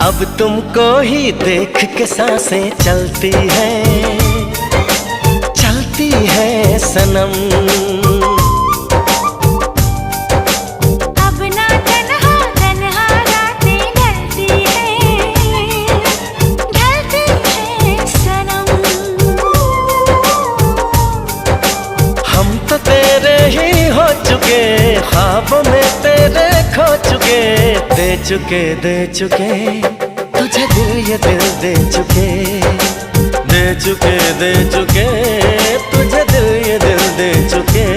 अब तुमको ही देख के सांसें चलती है सनम। अब ना तन्हा तन्हा रातें ढलती है सनम। हम तो तेरे ही हो चुके, ख्वाबों में तेरे खो चुके, दे चुके तुझे दिल, ये दिल दे चुके, दे चुके तुझे दिल, ये दिल दे चुके।